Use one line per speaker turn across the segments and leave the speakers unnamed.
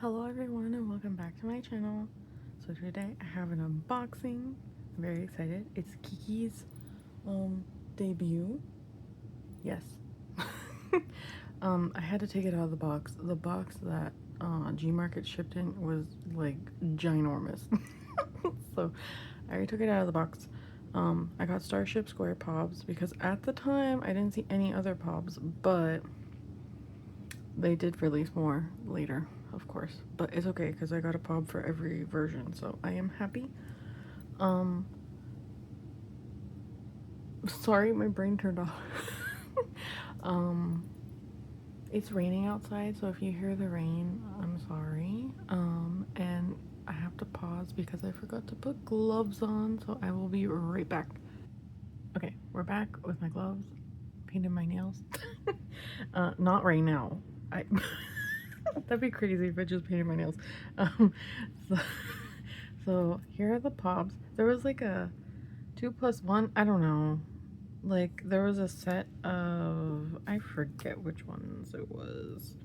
Hello everyone and welcome back to my channel. So today I have an unboxing. I'm very excited. It's KiiiKiii's debut. Yes. I had to take it out of the box. The box that G Market shipped in was like ginormous. So I already took it out of the box. I got Starship Square POBs because at the time I didn't see any other POBs, but they did release more later, of course, but it's okay because I got a POB for every version, so I am happy. Sorry, my brain turned off. It's raining outside, so if you hear the rain, I'm sorry. And I have to pause because I forgot to put gloves on, so I will be right back. Okay, we're back with my gloves, painted my nails. Not right now. That'd be crazy if I just painted my nails. So here are the POBs. There was like a 2+1. I don't know. Like there was a set of, I forget which ones it was.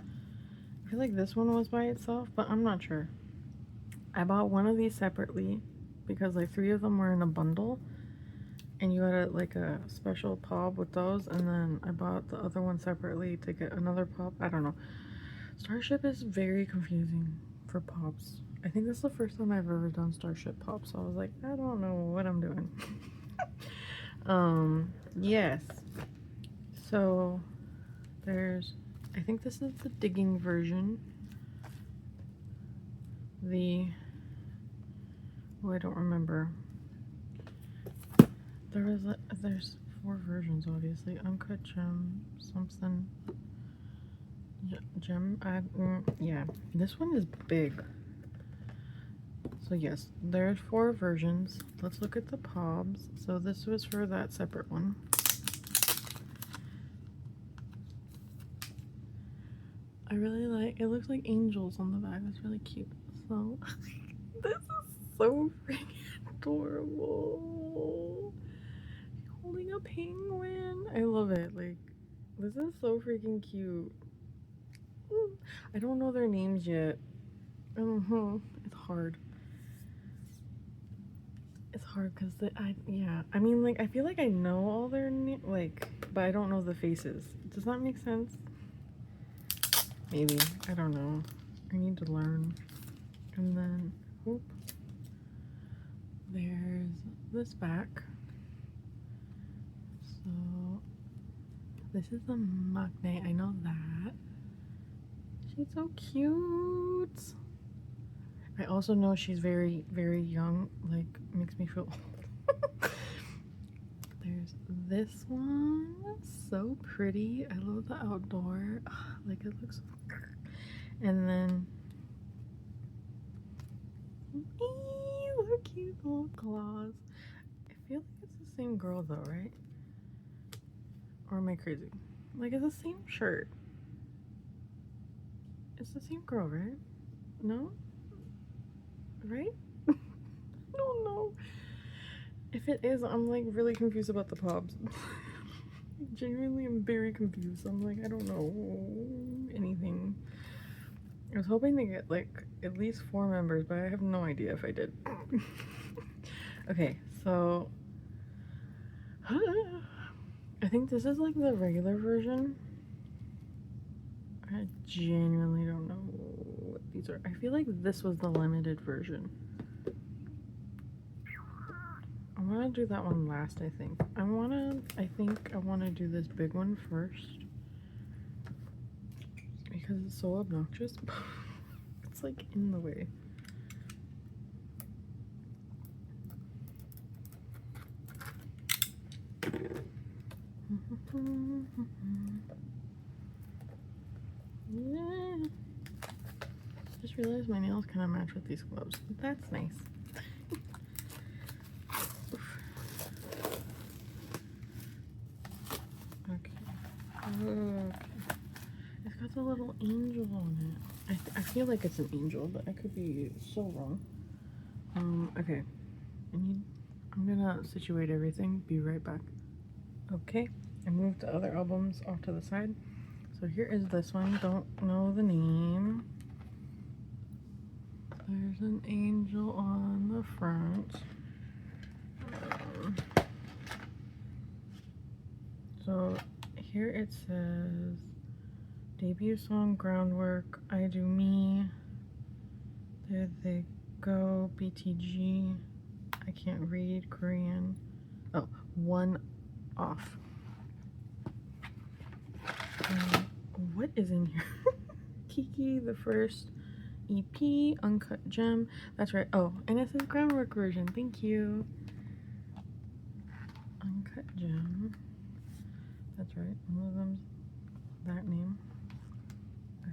I feel like this one was by itself, but I'm not sure. I bought one of these separately because like 3 of them were in a bundle. And you got like a special POB with those, and then I bought the other one separately to get another POB. I don't know. Starship is very confusing for POBs. I think this is the first time I've ever done Starship POB, so I was like, I don't know what I'm doing. Yes. So there's, I think this is the digging version. I don't remember. There's 4 versions, obviously. Uncut Gem, something. Gem, yeah. This one is big. So yes, there's 4 versions. Let's look at the POBs. So this was for that separate one. I really like, it looks like angels on the back. That's really cute. So, this is so freaking adorable. Holding a penguin. I love it. Like, this is so freaking cute. I don't know their names yet. It's hard. It's hard because I mean, like, I feel like I know all their names, like, but I don't know the faces. Does that make sense? Maybe. I don't know. I need to learn. And then, whoop. There's this back. So, this is the magne. I know that. She's so cute. I also know she's very, very young. Like, makes me feel old. There's this one. So pretty. I love the outdoor. Like, it looks. And then, look, cute little claws. I feel like it's the same girl though, right? Or am I crazy? Like, it's the same shirt. It's the same girl, right? No? Right? I don't know. If it is, I'm like really confused about the POBs. Genuinely, I'm very confused. I'm like, I don't know anything. I was hoping to get like at least 4 members, but I have no idea if I did. Okay, so I think this is like the regular version. I genuinely don't know what these are. I feel like this was the limited version. I want to do that one last, I think. I think I want to do this big one first. Because it's so obnoxious. It's like in the way. Yeah. Just realized my nails kind of match with these gloves. That's nice. Okay. It's got the little angel on it. I feel like it's an angel, but I could be so wrong. Okay. I'm gonna situate everything. Be right back. Okay. I moved the other albums off to the side. So here is this one. Don't know the name. There's an angel on the front. So here it says debut song, groundwork, I Do Me, there they go, BTG, I can't read Korean. Oh, one off. What is in here? KiiiKiii's, the first EP, Uncut Gem. That's right. Oh, and it says groundwork version. Thank you. Uncut Gem. That's right. One of them's that name.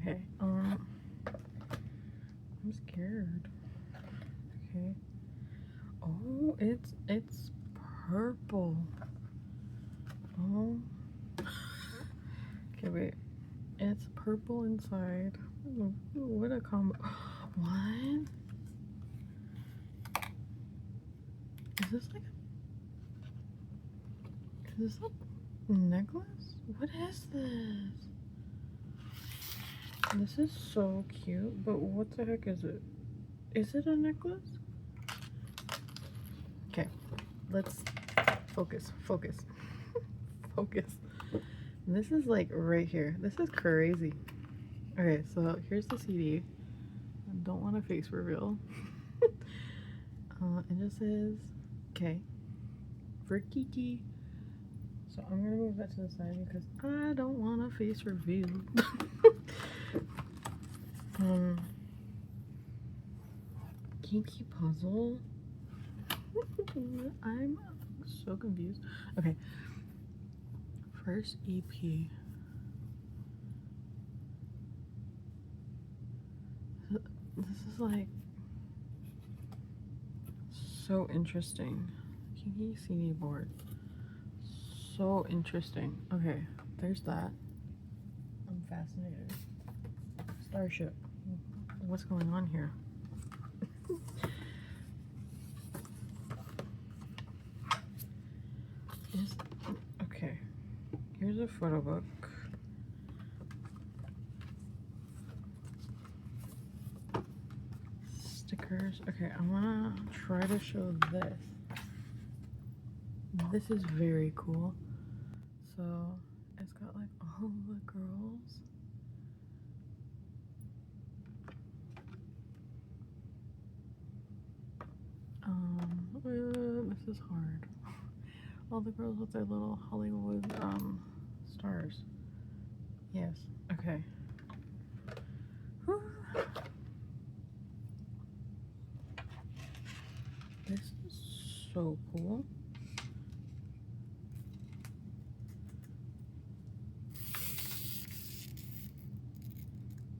Okay. I'm scared. Okay. Oh, it's purple. Oh. Okay, wait. It's purple inside. Ooh, what a combo. What? Is this like a... Is this a necklace? What is this? This is so cute, but what the heck is it? Is it a necklace? Okay, let's focus. Focus. This is like right here. This is crazy. Okay, so here's the CD. I don't want a face reveal. It just says K for KiiiKiii's. So I'm gonna move that to the side because I don't want a face reveal. KiiiKiii's puzzle. I'm so confused. Okay. First EP. This is like so interesting. KiiiKiii's CD board. So interesting. Okay, there's that. I'm fascinated. Starship. What's going on here? Okay. Here's a photo book. Stickers. Okay, I wanna try to show this. This is very cool. So it's got like all the girls. This is hard. All the girls with their little Hollywood stars. Yes. Okay. Whew. This is so cool.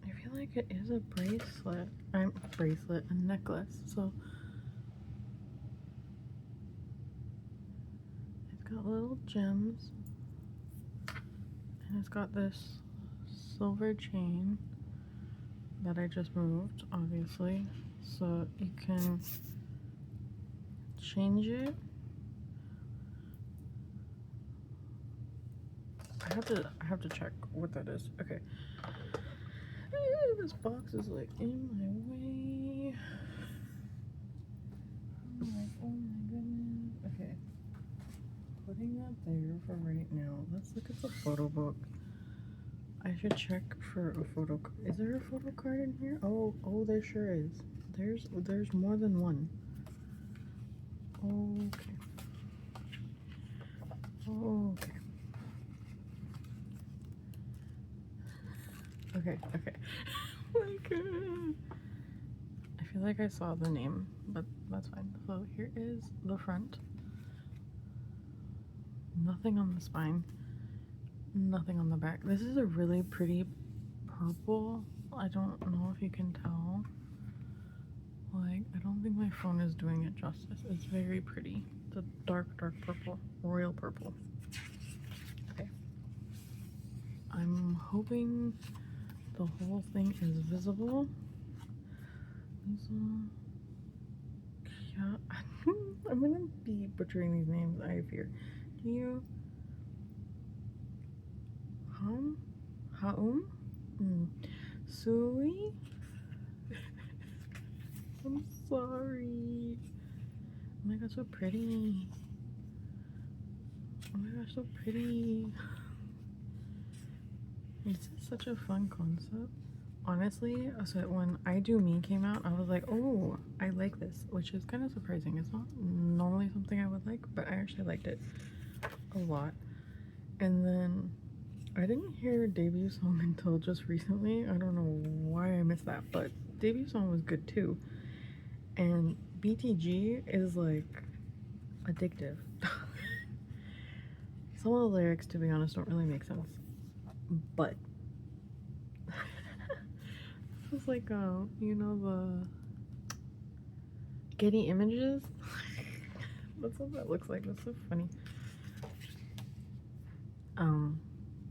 I feel like it is a bracelet. A necklace. So it's got little gems, and it's got this silver chain that I just moved, obviously, so you can change it. I have to check what that is. Okay. This box is like in my way. I'm like, oh my goodness. Okay. Putting that there for right now. Let's look at the photo book. I should check for a photo. Is there a photo card in here? Oh, there sure is. There's more than one. Okay. Okay. Like, I feel like I saw the name, but that's fine. So here is the front. Nothing on the spine. Nothing on the back. This is a really pretty purple. I don't know if you can tell. Like, I don't think my phone is doing it justice. It's very pretty. It's a dark purple. Royal purple. Okay. I'm hoping the whole thing is visible. Yeah. I'm gonna be butchering these names, I fear. Do you... Haum? Sui? I'm god, so pretty. Oh my gosh, so pretty. This is such a fun concept. Honestly, so when I Do Me came out, I was like, oh, I like this, which is kind of surprising. It's not normally something I would like, but I actually liked it a lot. And then I didn't hear debut song until just recently. I don't know why I missed that, but debut song was good too. And BTG is like addictive. Some of the lyrics, to be honest, don't really make sense. But it's like, you know, the Getty Images? That's what that looks like. That's so funny.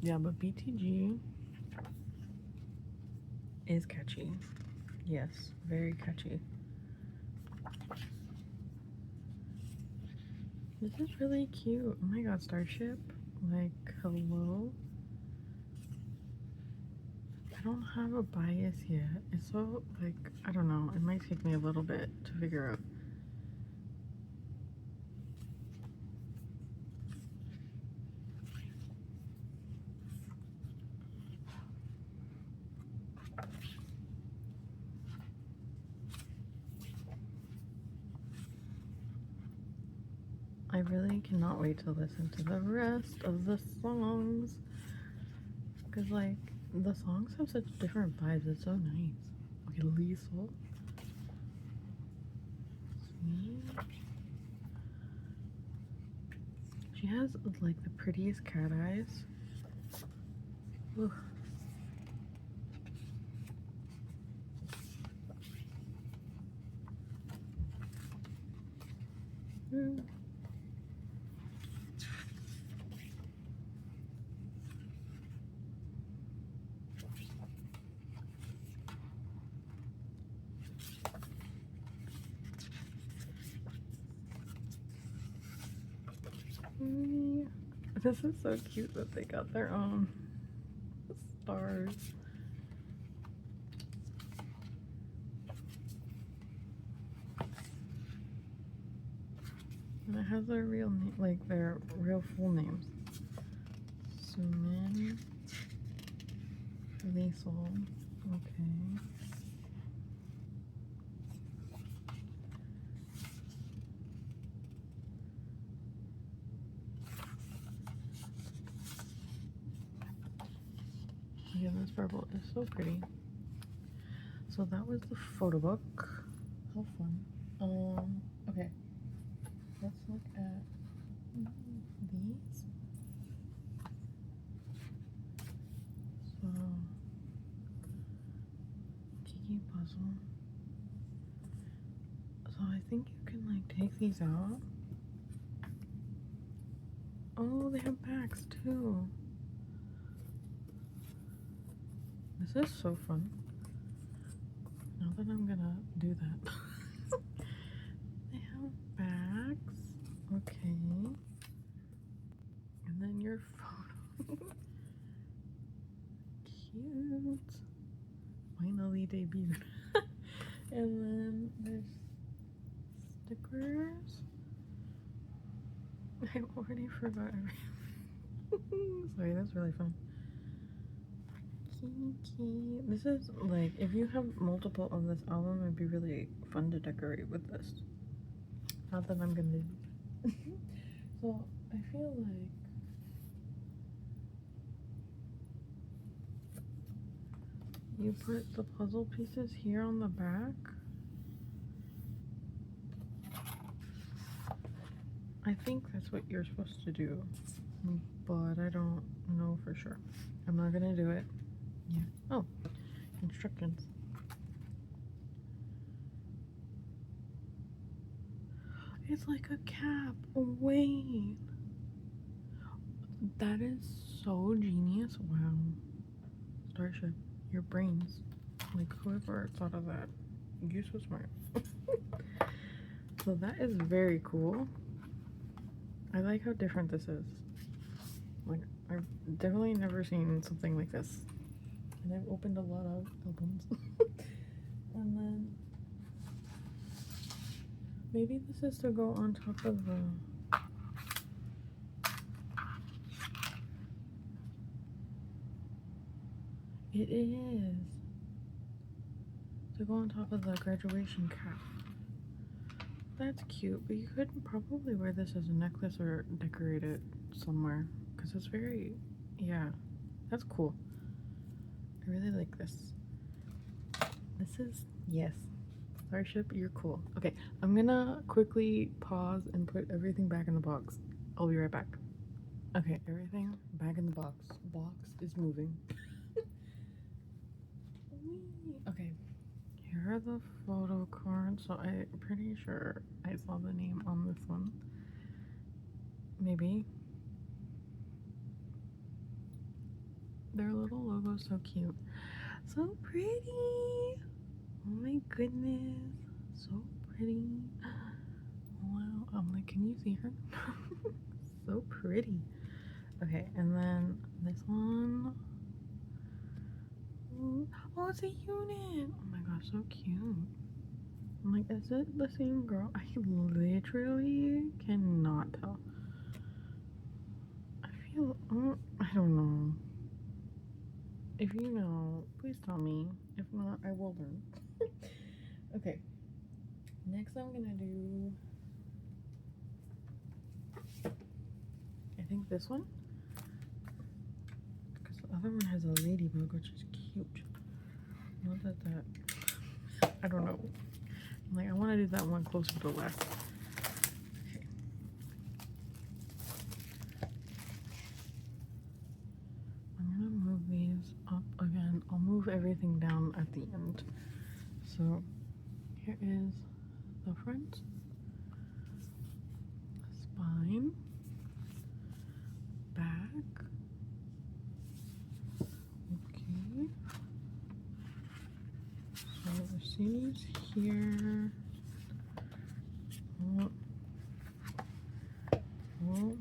Yeah, but BTG is catchy. Yes, very catchy. This is really cute. Oh my god, Starship. Like, hello? I don't have a bias yet. It's so, like, I don't know. It might take me a little bit to figure out. I really cannot wait to listen to the rest of the songs. Because, like, the songs have such different vibes. It's so nice. Okay, Liesel. She has, like, the prettiest cat eyes. Ugh. This is so cute that they got their own stars. And it has their real name, like their real full names. Sumin, Liesel, okay. Yeah, this purple is so pretty. So that was the photo book. How fun. Okay. Let's look at these. So, Kiki puzzle. So I think you can like take these out. Oh, they have backs too. This is so fun. Now that I'm gonna do that. They have backs. Okay. And then your photo. Cute. Finally debuted. And then there's stickers. I already forgot everything. Sorry, that's really fun. KiiiKiii's. This is like, if you have multiple of this album, it'd be really fun to decorate with this. Not that I'm gonna do. So I feel like you put the puzzle pieces here on the back. I think that's what you're supposed to do, but I don't know for sure. I'm not gonna do it. Yeah. Oh, instructions. It's like a cap. Oh, wait. That is so genius. Wow. Starship, your brains. Like, whoever thought of that, you're so smart. So that is very cool. I like how different this is. Like, I've definitely never seen something like this. And I've opened a lot of albums. And then Maybe this is to go on top of the... It is. To go on top of the graduation cap. That's cute, but you could probably wear this as a necklace or decorate it somewhere. Because it's very... Yeah. That's cool. I really like this. This is... Yes. Starship, you're cool. Okay, I'm gonna quickly pause and put everything back in the box. I'll be right back. Okay, everything back in the box. Box is moving. Okay, here are the photo cards. So I'm pretty sure I saw the name on this one. Maybe. Their little logo's so cute. So pretty! Oh my goodness. So pretty. Wow. I'm like, can you see her? So pretty. Okay, and then this one. Oh, it's a unit. Oh my gosh, so cute. I'm like, is it the same girl? I literally cannot tell. I feel, I don't know. If you know, please tell me. If not, I will learn. Okay. Next I'm gonna do, I think this one. Because the other one has a ladybug, which is cute. Not that, I don't know. I'm like, I want to do that one closer to left. Okay. I'm gonna move these up again. I'll move everything down at the end. So here is the front, spine, back. Okay. So the seams here. Oh. Oh.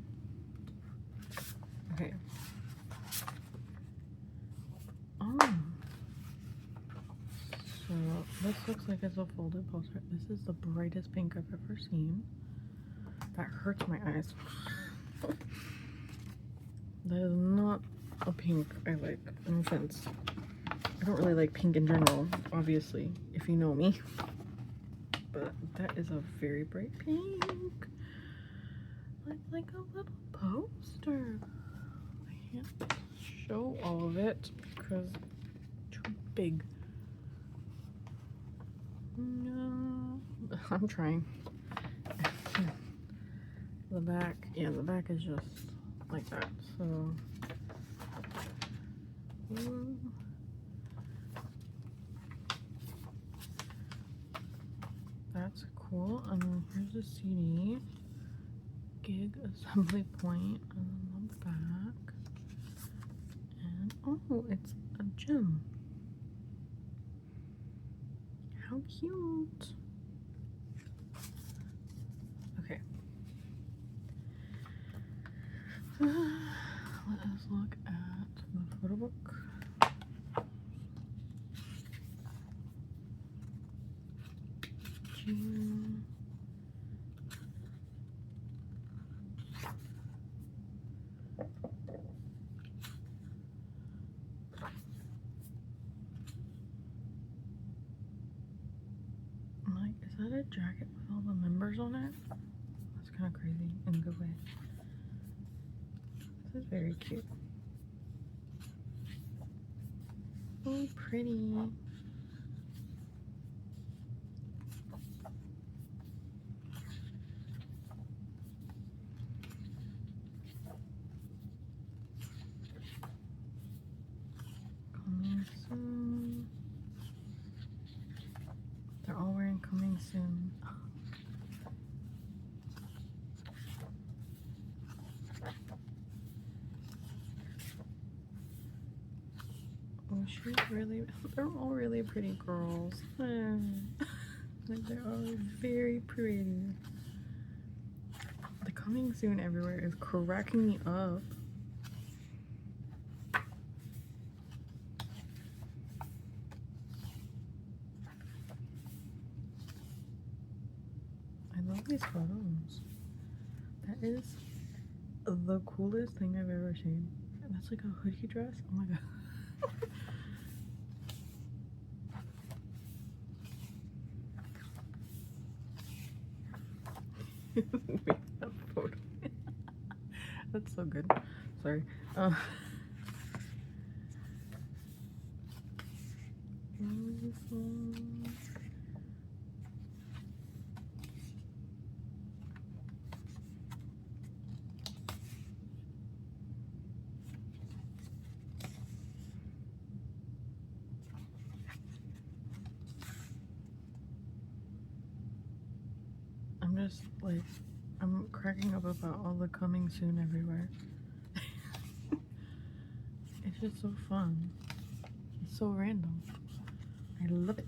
Okay. Oh. So this looks like it's a folded poster. This is the brightest pink I've ever seen. That hurts my eyes. That is not a pink I like. No offense. I don't really like pink in general, obviously, if you know me. But that is a very bright pink. Like a little poster. I can't show all of it because it's too big. No, I'm trying. The back, yeah, the back is just like that. So, that's cool. And then here's the CD, gig assembly point, and then the back. And oh, it's a gem. How cute. Okay. Let us look at the photo book. June. I'm like, is that a jacket with all the members on it? That's kind of crazy in a good way. This is very cute. Oh, pretty. Coming soon. They're all wearing coming soon. Oh, she's really, they're all really pretty girls. Like, they're all very pretty. The coming soon everywhere is cracking me up. I these photos. That is the coolest thing I've ever seen. And that's like a hoodie dress. Oh my god. That photo. That's so good. Sorry. I'm just like, I'm cracking up about all the coming soon everywhere. It's just so fun. It's so random. I love it.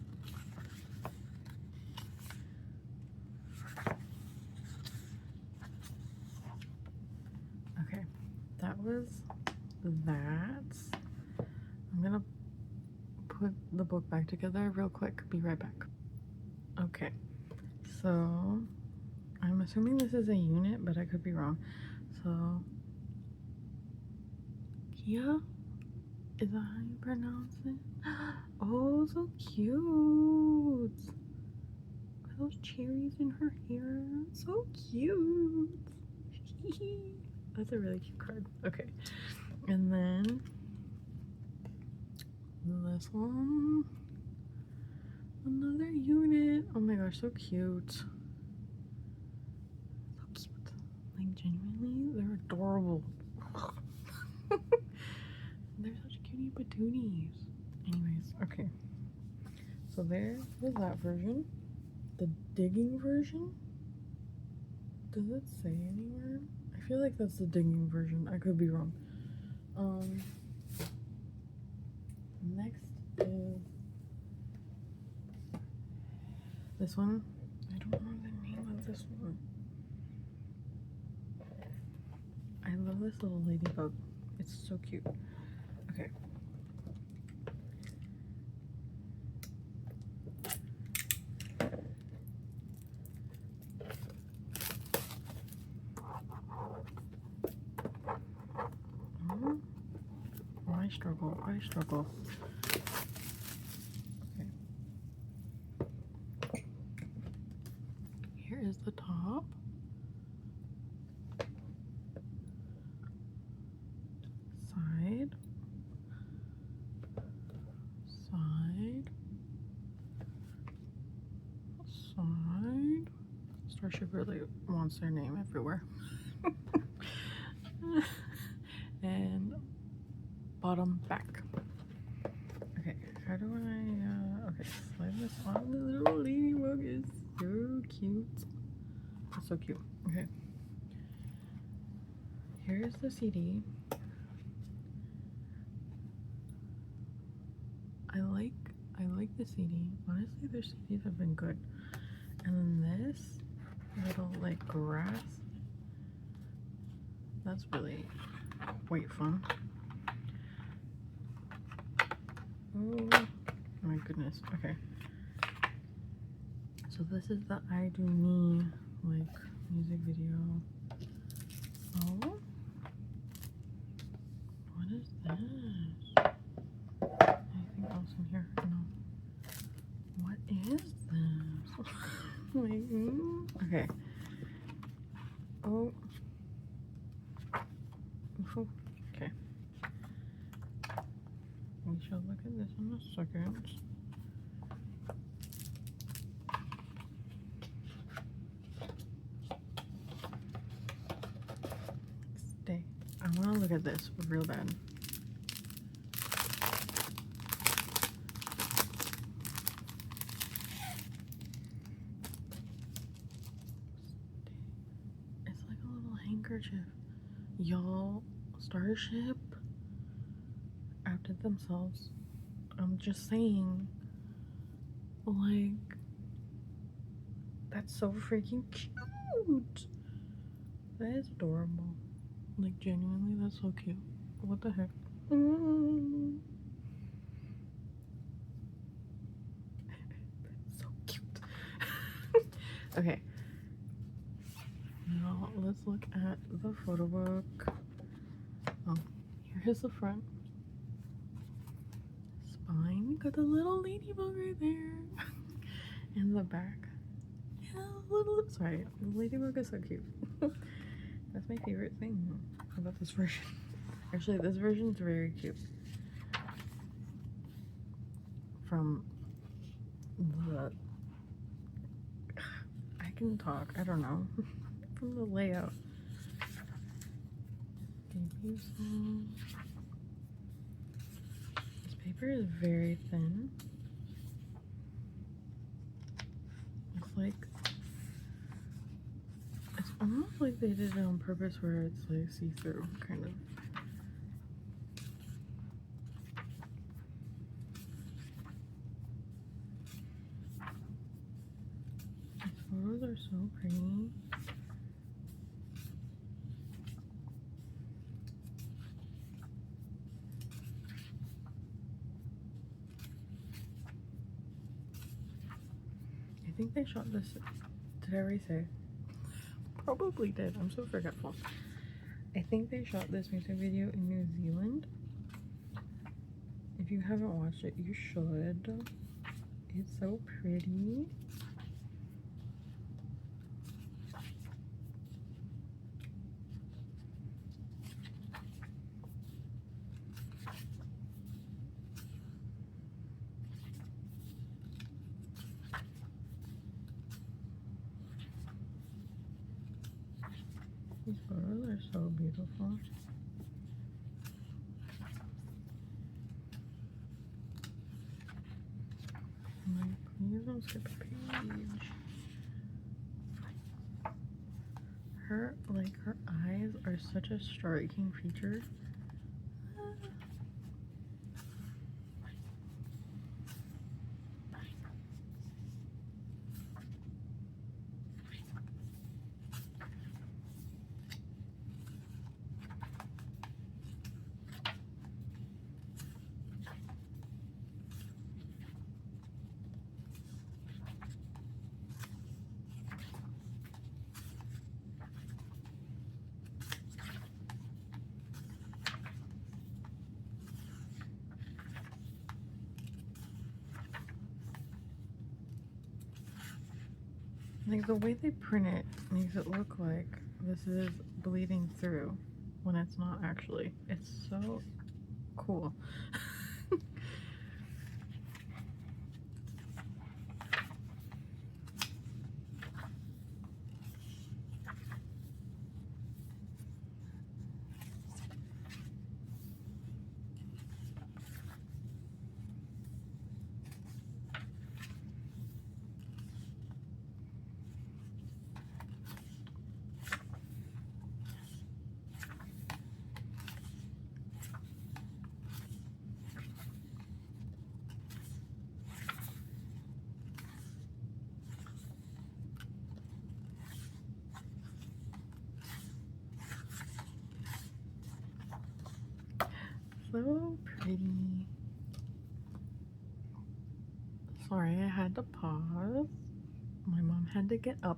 Okay, that was that. I'm gonna put the book back together real quick. Be right back. Okay, so I'm assuming this is a unit, but I could be wrong. So, Kia? Is that how you pronounce it? Oh, so cute! Are those cherries in her hair? So cute! That's a really cute card. Okay, and then this one, another unit. Oh my gosh, so cute! So cute. Like genuinely, they're adorable. They're such cutie patooties. Anyways, okay. So there was that version. The digging version. Does it say anywhere? I feel like that's the digging version. I could be wrong. Next is this one. I don't know the name of this one. I love this little ladybug. It's so cute. Okay. I struggle. Okay. Here is the top. Side. Starship really wants their name everywhere. And bottom back. Okay, how do I, okay, slide this on. The little ladybug is so cute. It's so cute. Okay. Here's the CD. I like the CD. Honestly, their CDs have been good. And then this little like grass. That's really quite fun. Oh my goodness. Okay. So this is the I Do Me like music video. Oh. What is this? Anything else in here? No. What is this? Like, okay. Oh. Okay. We shall look at this in a second. Stay. I want to look at this real bad. It's like a little handkerchief. Y'all, Starship outed themselves. I'm just saying, like, that's so freaking cute. That is adorable. Like, genuinely, that's so cute. What the heck? That's so cute. Okay. let's look at the photo book. Oh, here's the front. Spine. Got the little ladybug right there. And the back. Yeah, sorry, the ladybug is so cute. That's my favorite thing about this version. Actually, this version's very cute. From the... I can talk, I don't know. From the layout. This paper is very thin. It's like... It's almost like they did it on purpose where it's like see-through, kind of. These photos are so pretty. I think they shot this, did I already say? Probably did, I'm so forgetful. I think they shot this music video in New Zealand. If you haven't watched it, you should. It's so pretty. These photos are so beautiful. Please don't skip a page. Her eyes are such a striking feature. Like the way they print it makes it look like this is bleeding through when it's not actually. It's so cool. So pretty. Sorry, I had to pause. My mom had to get up.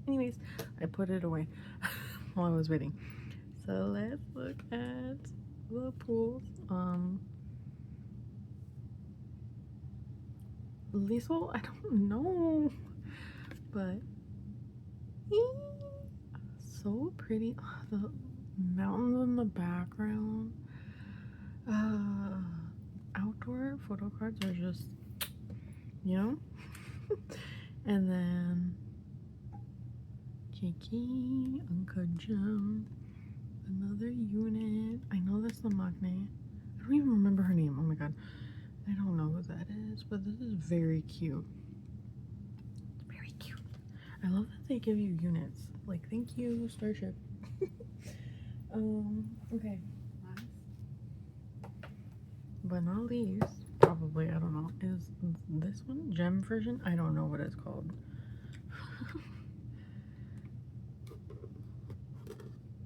Anyways, I put it away while I was waiting. So let's look at the pools. Liesel, I don't know, but so pretty. The mountains in the background. Outdoor photo cards are just, you know. And then KiiiKiii's, Uncut Gem, another unit. I know that's the Magne. I don't even remember her name. Oh my god, I don't know who that is, but this is very cute. It's very cute. I love that they give you units. Like, thank you, Starship. Okay. But not least, probably, I don't know, is this one? Gem version? I don't know what it's called.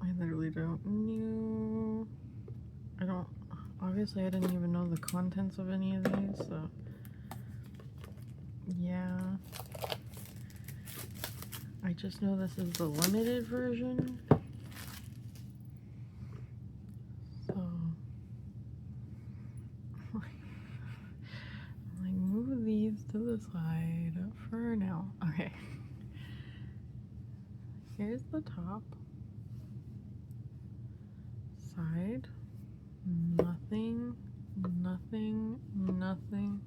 I literally don't know. Obviously I didn't even know the contents of any of these, so yeah. I just know this is the limited version. So, like, move these to the side for now. Okay. Here's the top. Side. Nothing. Nothing. Nothing.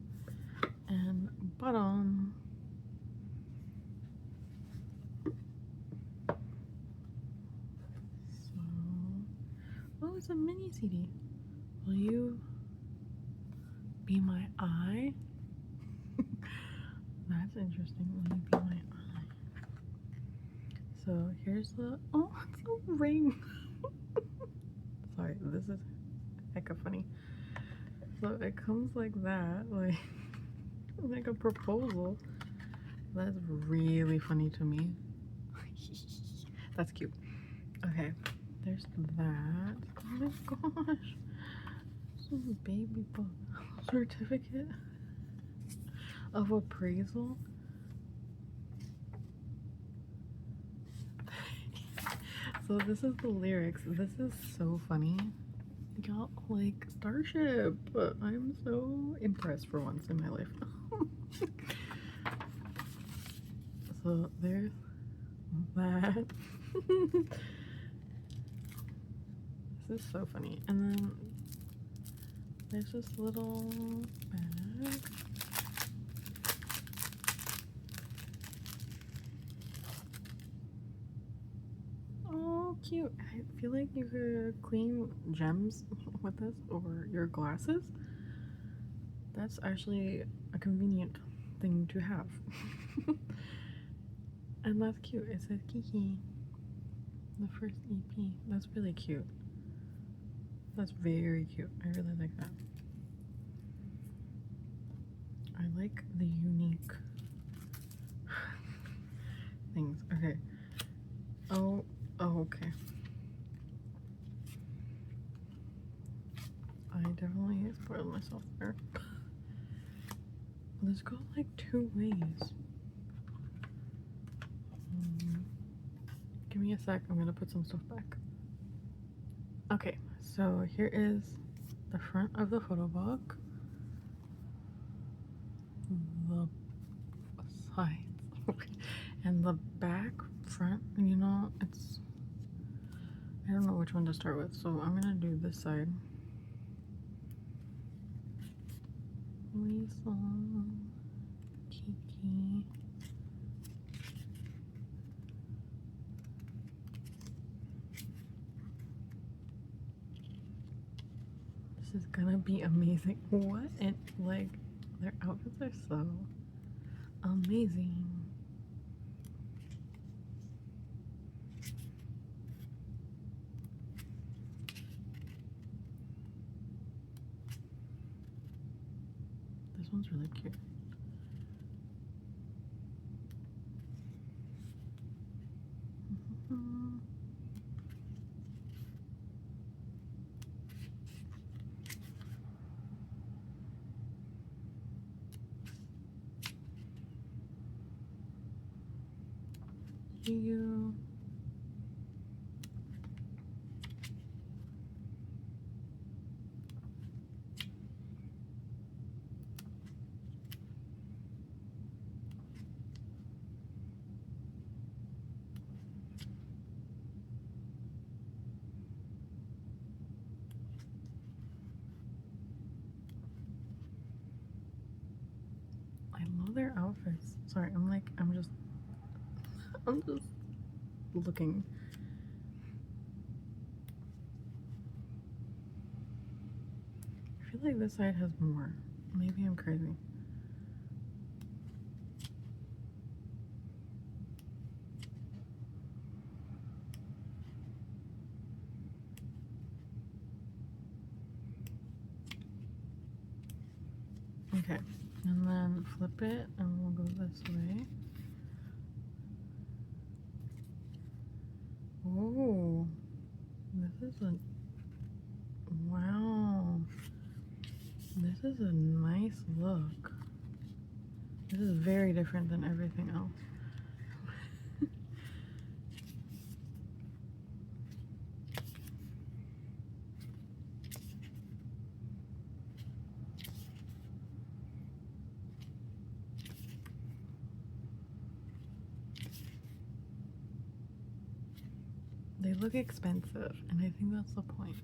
And bottom. So, oh, it's a mini CD. Will you be my eye? That's interesting. Will you be my eye? So here's the, oh, it's a ring. Sorry, this is hecka funny. So it comes like that, like a proposal. That's really funny to me. That's cute. Okay, there's that. Oh my gosh. Some baby book certificate of appraisal. So this is the lyrics. This is so funny. Y'all like Starship. I'm so impressed for once in my life. So there's that. This is so funny. And then there's this little bag. Oh, cute. I feel like you could clean gems with this or your glasses. That's actually a convenient thing to have. And that's cute. It says KiiiKiii's, the first EP. That's really cute. That's very cute. I really like that. I like the unique things. Okay. Oh, okay. I definitely spoiled myself there. Let's go like 2 ways. Give me a sec. I'm gonna put some stuff back. Okay, so here is the front of the photo book. The sides. And the back, front, you know, it's, I don't know which one to start with, so I'm gonna do this side. Lisa, KiiiKiii's. This is gonna be amazing. What? And like, their outfits are so amazing. This one's really cute. You. I love their outfits. Sorry, I'm just looking. I feel like this side has more. Maybe I'm crazy. Okay, and then flip it and we'll go this way. Oh, this is a, wow. This is a nice look. This is very different than everything else. they look expensive, and I think that's the point.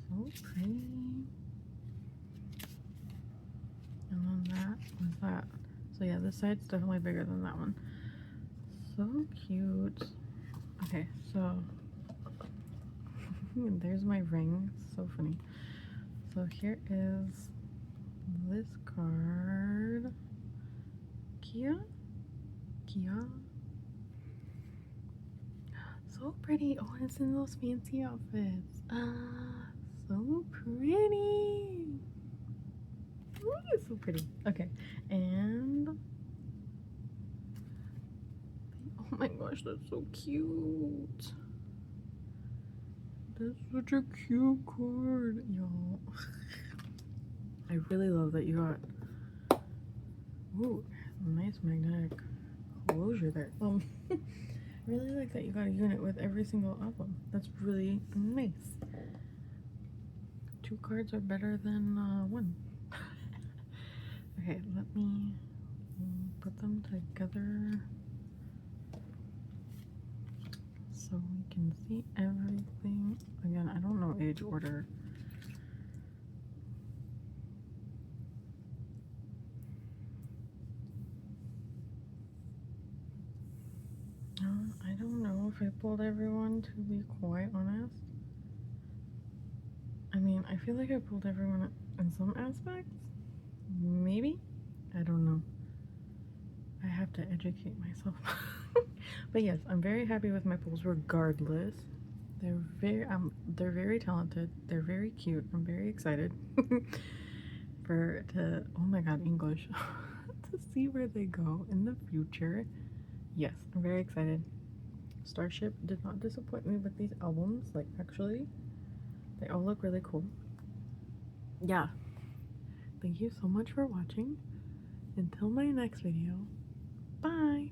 So pretty. And then that was that. So yeah, this side's definitely bigger than that one. So cute. Okay, so there's my ring. So funny. So here is this card. Kia. So pretty. Oh, it's in those fancy outfits. So pretty. Ooh, it's so pretty. Okay, and oh my gosh, that's so cute. That's such a cute card, y'all. I really love that you got nice magnetic closure there. I really like that you got a unit with every single album. That's really nice. 2 cards are better than 1. Okay, let me put them together so we can see everything. Again, I don't know age order. I don't know if I pulled everyone, to be quite honest. I mean, I feel like I pulled everyone in some aspects. Maybe? I don't know. I have to educate myself. But yes, I'm very happy with my pulls regardless. They're very talented. They're very cute. I'm very excited oh my god, English, to see where they go in the future. Yes, I'm very excited. Starship did not disappoint me with these albums. Like, actually, they all look really cool. Yeah. Thank you so much for watching. Until my next video, bye!